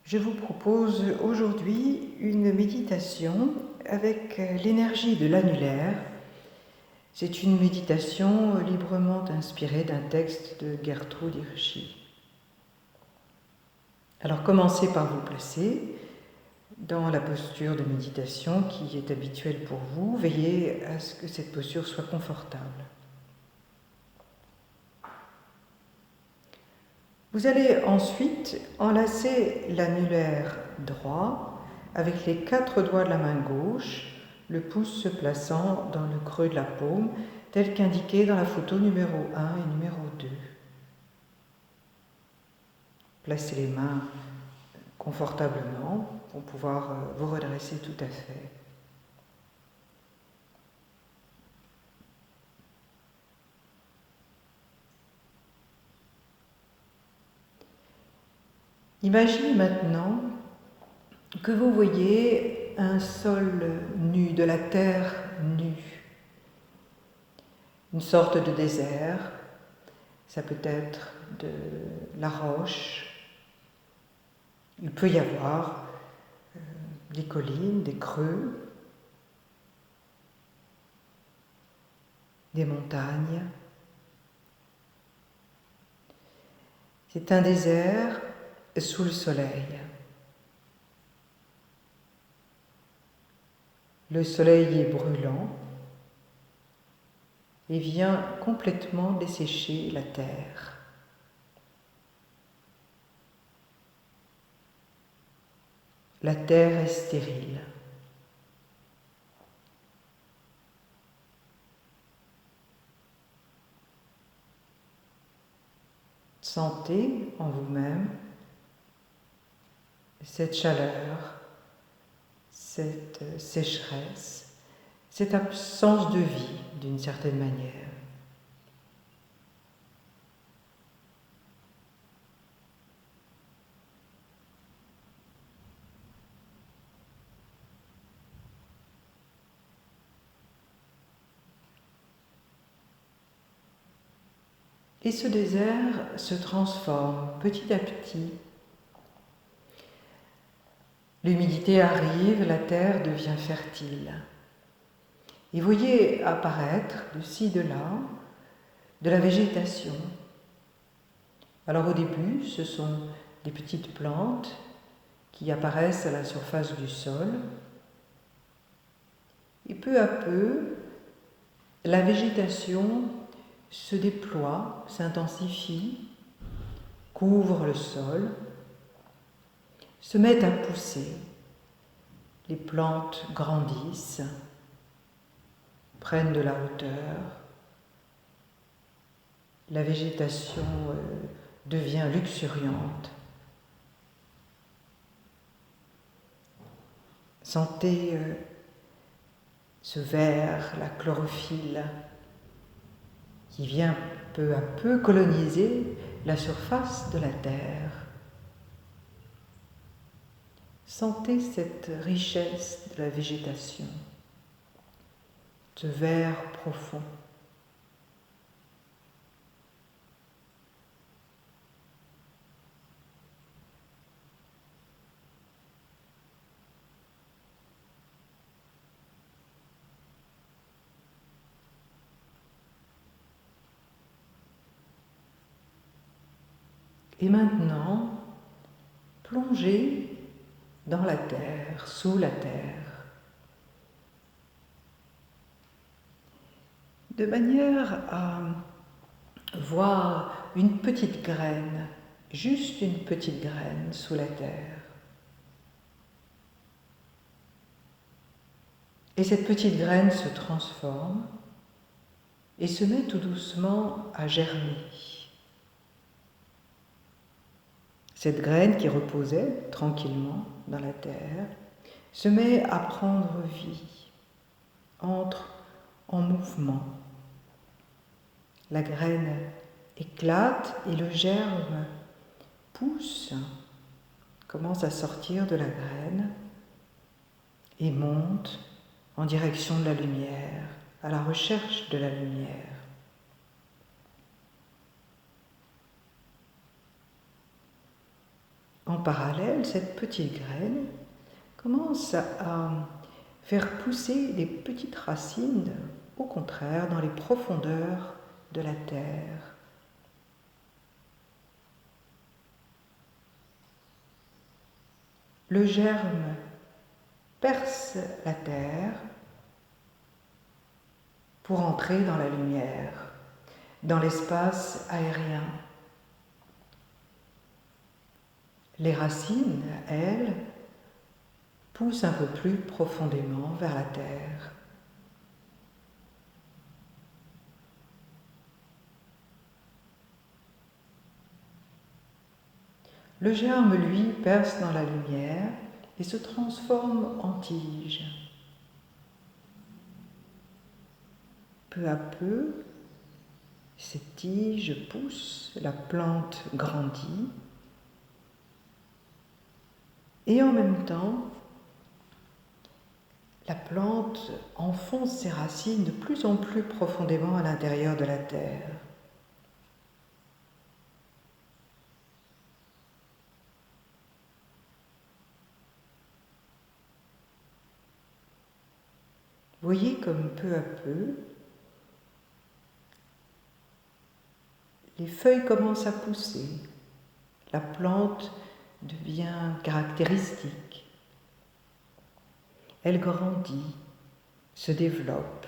Je vous propose aujourd'hui une méditation avec l'énergie de l'annulaire. C'est une méditation librement inspirée d'un texte de Gertrude Hirschi. Alors commencez par vous placer dans la posture de méditation qui est habituelle pour vous. Veillez à ce que cette posture soit confortable. Vous allez ensuite enlacer l'annulaire droit avec les 4 doigts de la main gauche, le pouce se plaçant dans le creux de la paume, tel qu'indiqué dans la photo numéro 1 et numéro 2. Placez les mains confortablement pour pouvoir vous redresser tout à fait. Imaginez maintenant que vous voyez un sol nu, de la terre nue, une sorte de désert. Ça peut être de la roche. Il peut y avoir des collines, des creux, des montagnes. C'est un désert sous le soleil. Le soleil est brûlant et vient complètement dessécher la terre. La terre est stérile. Sentez en vous-même cette chaleur, cette sécheresse, cette absence de vie d'une certaine manière. Et ce désert se transforme petit à petit. L'humidité arrive, la terre devient fertile. Et vous voyez apparaître de ci, de là, de la végétation. Alors au début, ce sont des petites plantes qui apparaissent à la surface du sol. Et peu à peu, la végétation se déploie, s'intensifie, couvre le sol, se met à pousser. Les plantes grandissent, prennent de la hauteur. La végétation devient luxuriante. Sentez ce vert, la chlorophylle, qui vient peu à peu coloniser la surface de la terre. Sentez cette richesse de la végétation, ce vert profond. Et maintenant, plongez dans la terre, sous la terre, de manière à voir une petite graine, juste une petite graine sous la terre. Et cette petite graine se transforme et se met tout doucement à germer. Cette graine qui reposait tranquillement dans la terre se met à prendre vie, entre en mouvement. La graine éclate et le germe pousse, commence à sortir de la graine et monte en direction de la lumière, à la recherche de la lumière. En parallèle, cette petite graine commence à faire pousser des petites racines, au contraire, dans les profondeurs de la terre. Le germe perce la terre pour entrer dans la lumière, dans l'espace aérien. Les racines, elles, poussent un peu plus profondément vers la terre. Le germe, lui, perce dans la lumière et se transforme en tige. Peu à peu, cette tige pousse, la plante grandit, et en même temps, la plante enfonce ses racines de plus en plus profondément à l'intérieur de la terre. Voyez comme peu à peu, les feuilles commencent à pousser, la plante devient caractéristique, elle grandit, se développe,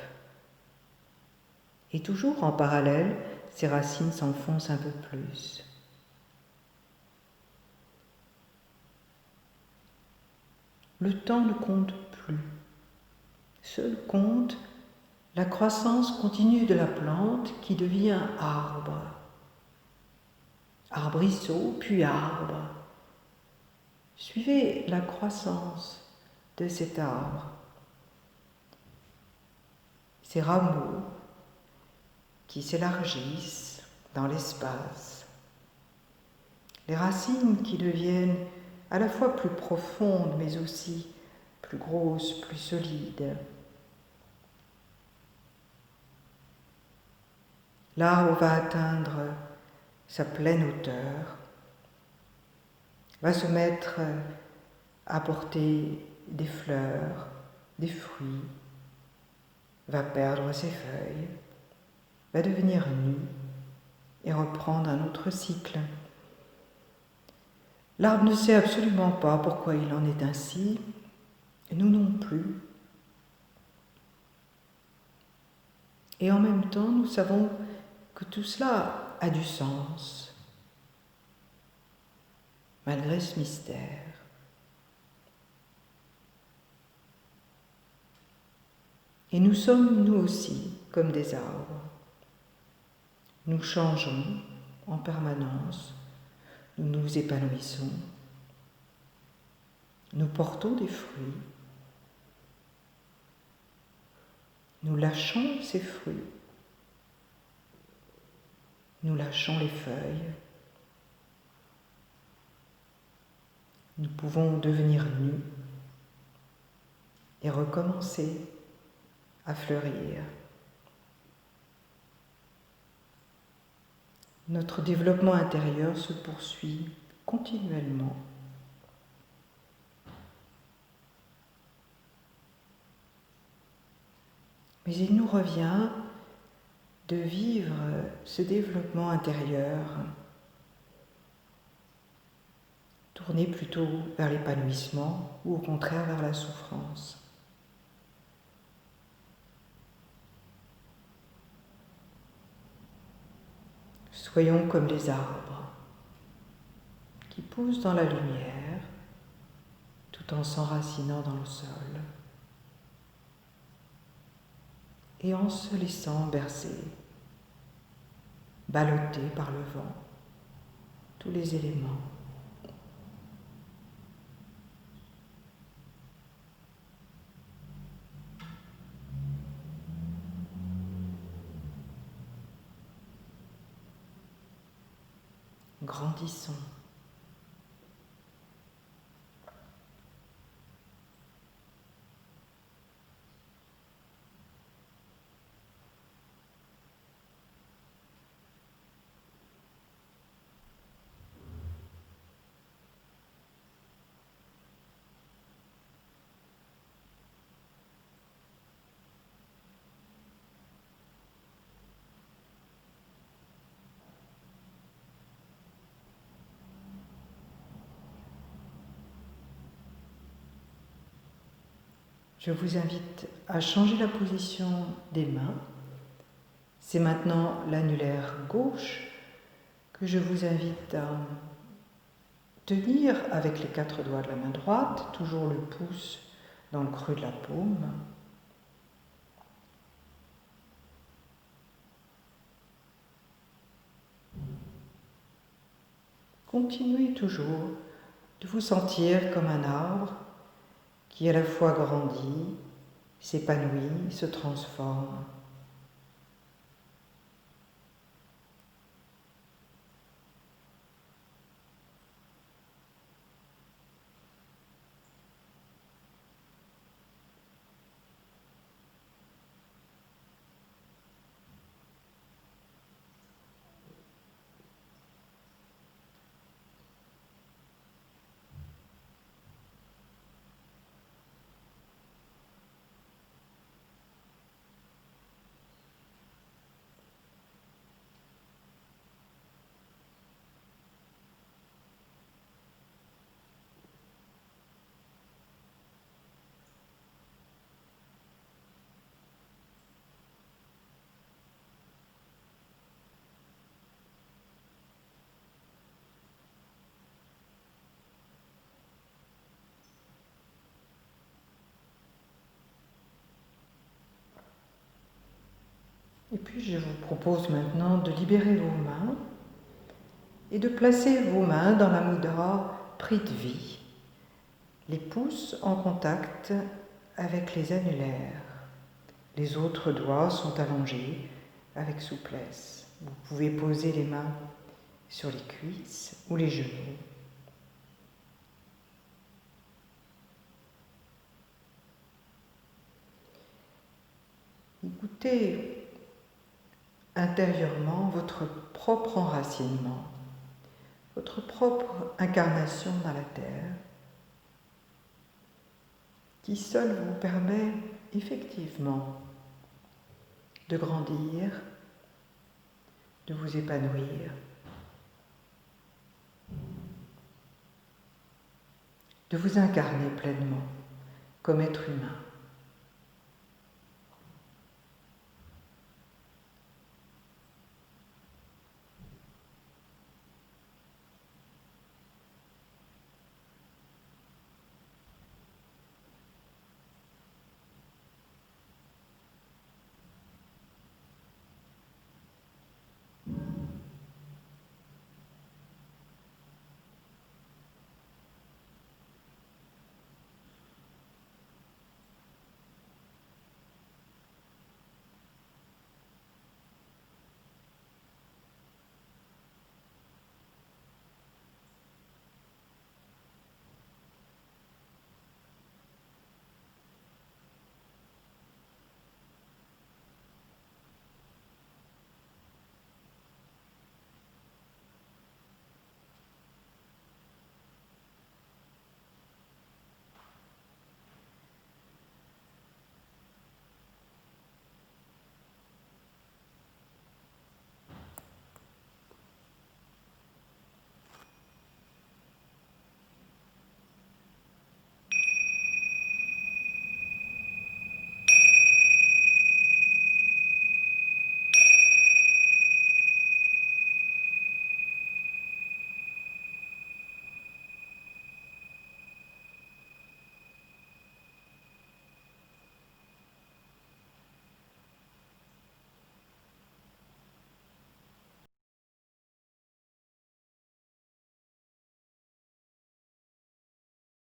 et toujours en parallèle, ses racines s'enfoncent un peu plus. Le temps ne compte plus. Seul compte la croissance continue de la plante qui devient arbre. Arbrisseau, puis arbre. Suivez la croissance de cet arbre. Ces rameaux qui s'élargissent dans l'espace. Les racines qui deviennent à la fois plus profondes, mais aussi plus grosses, plus solides. L'arbre va atteindre sa pleine hauteur, va se mettre à porter des fleurs, des fruits, va perdre ses feuilles, va devenir nu et reprendre un autre cycle. L'arbre ne sait absolument pas pourquoi il en est ainsi, et nous non plus. Et en même temps, nous savons que tout cela a du sens, malgré ce mystère. Et nous sommes, nous aussi, comme des arbres. Nous changeons en permanence, nous nous épanouissons, nous portons des fruits, nous lâchons ces fruits, nous lâchons les feuilles, nous pouvons devenir nus et recommencer à fleurir. Notre développement intérieur se poursuit continuellement. Mais il nous revient de vivre ce développement intérieur, tourné plutôt vers l'épanouissement ou au contraire vers la souffrance. Soyons comme les arbres qui poussent dans la lumière tout en s'enracinant dans le sol et en se laissant bercer, balloter par le vent, tous les éléments. Grandissons. Je vous invite à changer la position des mains. C'est maintenant l'annulaire gauche que je vous invite à tenir avec les 4 doigts de la main droite, toujours le pouce dans le creux de la paume. Continuez toujours de vous sentir comme un arbre qui à la fois grandit, s'épanouit, se transforme. Et puis je vous propose maintenant de libérer vos mains et de placer vos mains dans la mudra pris de vie, les pouces en contact avec les annulaires. Les autres doigts sont allongés avec souplesse. Vous pouvez poser les mains sur les cuisses ou les genoux. Écoutez intérieurement votre propre enracinement, votre propre incarnation dans la terre, qui seule vous permet effectivement de grandir, de vous épanouir, de vous incarner pleinement comme être humain.